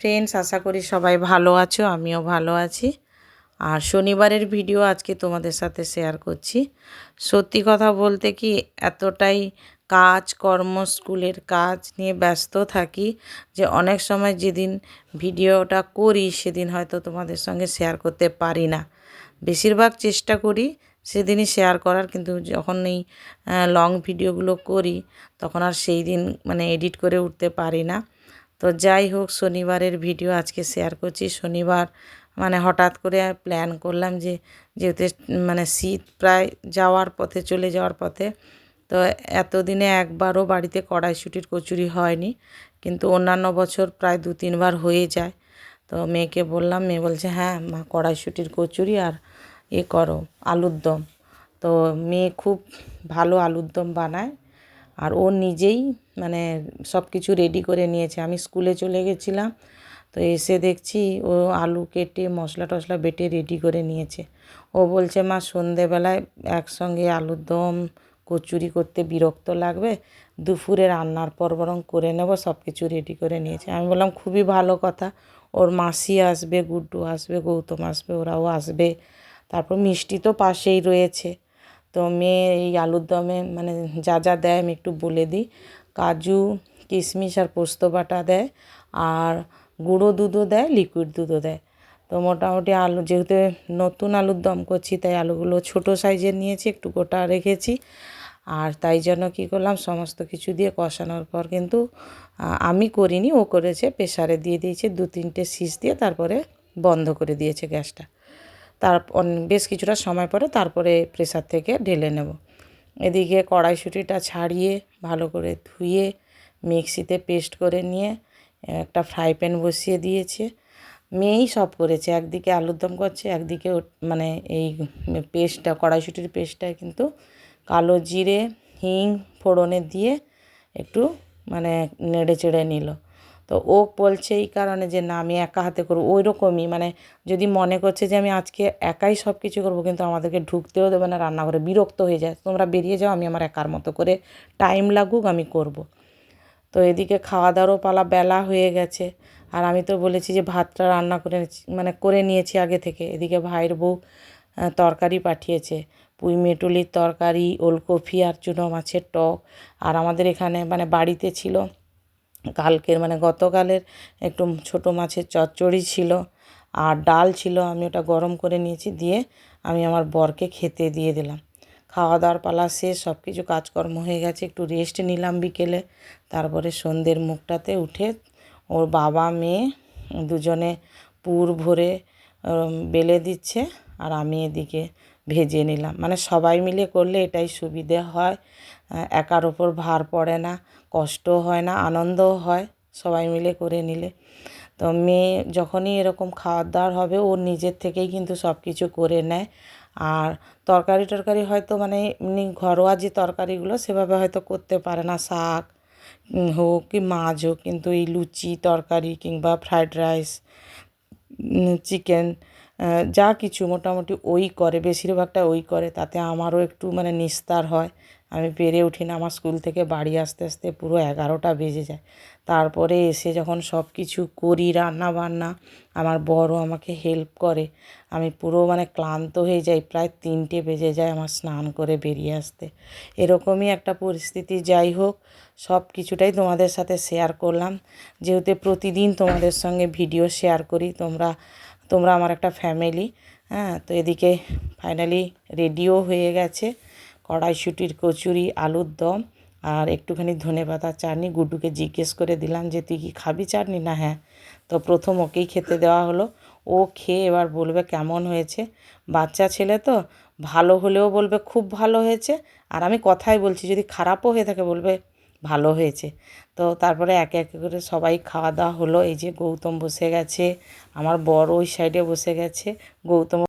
Friends, আশা করি সবাই ভালো আছো, আমিও ভালো আছি। আর শনিবারের ভিডিও আজকে তোমাদের সাথে শেয়ার করছি। সত্যি কথা বলতে কি, এতটাই কাজ কর্ম স্কুলের কাজ নিয়ে ব্যস্ত থাকি যে অনেক সময় যেদিন ভিডিওটা করি সেদিন হয়তো তোমাদের সঙ্গে শেয়ার করতে পারি না। বেশিরভাগ চেষ্টা করি সেদিনই শেয়ার করার, কিন্তু যখন এই লং ভিডিওগুলো করি তখন আর সেই দিন এডিট করে উঠতে পারি না। তো যাই হোক, শনিবারের ভিডিও আজকে শেয়ার করছি। শনিবার হঠাৎ করে প্ল্যান করলাম যে যেহেতু শীত প্রায় চলে যাওয়ার পথে, তো এতদিনে একবারও বাড়িতে কড়াইশুঁটির কচুরি হয়নি, কিন্তু অন্যান্য বছর প্রায় 2-3 বার হয়ে যায়। তো মেয়েকে বললাম, মেয়ে বলছে হ্যাঁ মা, কড়াইশুঁটির কচুরি আর করো আলুর দম। তো মেয়ে খুব ভালো আলুর দম বানায়, আর ও নিজেই সব কিছু রেডি করে নিয়েছে। আমি স্কুলে চলে গেছিলাম, তো এসে দেখছি ও আলু কেটে মশলা টশলা বেটে রেডি করে নিয়েছে। ও বলছে মা, সন্ধেবেলায় একসঙ্গে আলুর দম কচুরি করতে বিরক্ত লাগবে, দুপুরে রান্নার পর বরং করে নেব, সব কিছু রেডি করে নিয়েছে। আমি বললাম খুবই ভালো কথা, ওর মাসি আসবে, গুড্ডু আসবে, গৌতম আসবে, ওরাও আসবে, তারপর মিষ্টি তো পাশেই রয়েছে। তো মেয়ে এই আলুর দমে যা যা দেয় আমি একটু বলে দিই। কাজু, কিশমিশ আর পোস্ত বাটা দেয়, আর গুঁড়ো দুধও দেয়, লিকুইড দুধও দেয়। তো মোটামুটি আলু, যেহেতু নতুন আলুর দম করছি তাই আলুগুলো ছোট সাইজের নিয়েছি, একটু গোটা রেখেছি। আর তাই জন্য কী করলাম, সমস্ত কিছু দিয়ে কষানোর পর কিন্তু আমি করিনি, ও করেছে, প্রেসারে দিয়ে দিয়েছে 2-3টে সিস দিয়ে, তারপরে বন্ধ করে দিয়েছে গ্যাসটা। বেশ কিছুটা সময় পরে তারপরে প্রেসার থেকে ঢেলে নেব। এদিকে কড়াইশুঁটিটা ছাড়িয়ে ভালো করে ধুয়ে মিক্সিতে পেস্ট করে নিয়ে একটা ফ্রাই প্যান বসিয়ে দিয়েছে। মেয়েই সব করেছে, একদিকে আলুর দম করছে, একদিকে এই পেস্টটা, কড়াইশুঁটির পেস্টটা কিন্তু কালো জিরে হিং ফোড়নে দিয়ে একটু নেড়ে চেড়ে নিল। তো ও বলছে এই কারণে যে না, আমি একা হাতে করবো, ওই রকমই যদি মনে করছে যে আমি আজকে একাই সব কিছু করবো, কিন্তু আমাদেরকে ঢুকতেও দেবে না রান্নাঘরে, বিরক্ত হয়ে যায়, তোমরা বেরিয়ে যাও, আমি আমার একার মতো করে, টাইম লাগুক আমি করব। তো এদিকে খাওয়া দাওয়ারও পালা, বেলা হয়ে গেছে। আর আমি তো বলেছি যে ভাতটা রান্না করে করে নিয়েছি আগে থেকে। এদিকে ভাইয়ের বউ তরকারি পাঠিয়েছে, পুঁই মেটুলির তরকারি, ওলকপি আর চুনো মাছের টক। আর আমাদের এখানে বাড়িতে ছিল কালকের গতকালের একটু ছোটো মাছের চচ্চড়ি ছিল, আর ডাল ছিল, আমি ওটা গরম করে নিয়েছি, দিয়ে আমি আমার বরকে খেতে দিয়ে দিলাম। খাওয়া দাওয়ার পালা শেষ, সব কিছু কাজকর্ম হয়ে গেছে, একটু রেস্ট নিলাম বিকেলে। তারপরে সন্ধ্যের মুখটাতে উঠে ওর বাবা মেয়ে দুজনে পুর ভরে বেলে দিচ্ছে, আর আমি এদিকে ভেজে নিলাম। সবাই মিলে করলে এটাই সুবিধে হয়, একার ওপর ভার পড়ে না, কষ্টও হয় না, আনন্দও হয় সবাই মিলে করে নিলে। তো মেয়ে যখনই এরকম খাওয়ার দাওয়ার হবে, ও নিজের থেকেই কিন্তু সব কিছু করে নেয়। আর তরকারি টরকারি হয়তো এমনি ঘরোয়া যে তরকারিগুলো সেভাবে হয়তো করতে পারে না, শাক হোক কি মাছ হোক, কিন্তু এই লুচি তরকারি কিংবা ফ্রায়েড রাইস, চিকেন, যা কিছু মোটামুটি ওই করে, বেশিরভাগটা ওই করে। তাতে আমারও একটু নিস্তার হয়, আমি পেরে উঠি না। আমার স্কুল থেকে বাড়ি আসতে আসতে পুরো 11টা বেজে যায়। তারপরে এসে যখন সব কিছু করি, রান্না বান্না, আমার বড়ও আমাকে হেল্প করে, আমি পুরো ক্লান্ত হয়ে যাই, প্রায় 3টে বেজে যায় আমার স্নান করে বেরিয়ে আসতে। এরকমই একটা পরিস্থিতি। যাই হোক, সব কিছুটাই তোমাদের সাথে শেয়ার করলাম, যেহেতু প্রতিদিন তোমাদের সঙ্গে ভিডিও শেয়ার করি, তোমরা আমার একটা ফ্যামিলি। তো এদিকে ফাইনালি রেডিও হয়ে গেছে কড়াইশুঁটির কচুরি, আলুর দম আর একটুখানি ধনেপাতা চাটনি। গুড্ডুকে জিজ্ঞেস করে দিলাম যে তুই কি খাবি চাটনি? না হ্যাঁ। তো প্রথম ওকেই খেতে দেওয়া হলো, ও খেয়ে এবার বলবে কেমন হয়েছে। বাচ্চা ছেলে তো, ভালো হলেও বলবে খুব ভালো হয়েছে, আর আমি কথাই বলছি, যদি খারাপও হয়ে থাকে বলবে ভালো হয়েছে। তো তারপরে একে একে করে সবাই খাওয়া দাওয়া হলো। এই যে গৌতম বসে গেছে, আমার বড় ওই সাইডে বসে গেছে, গৌতম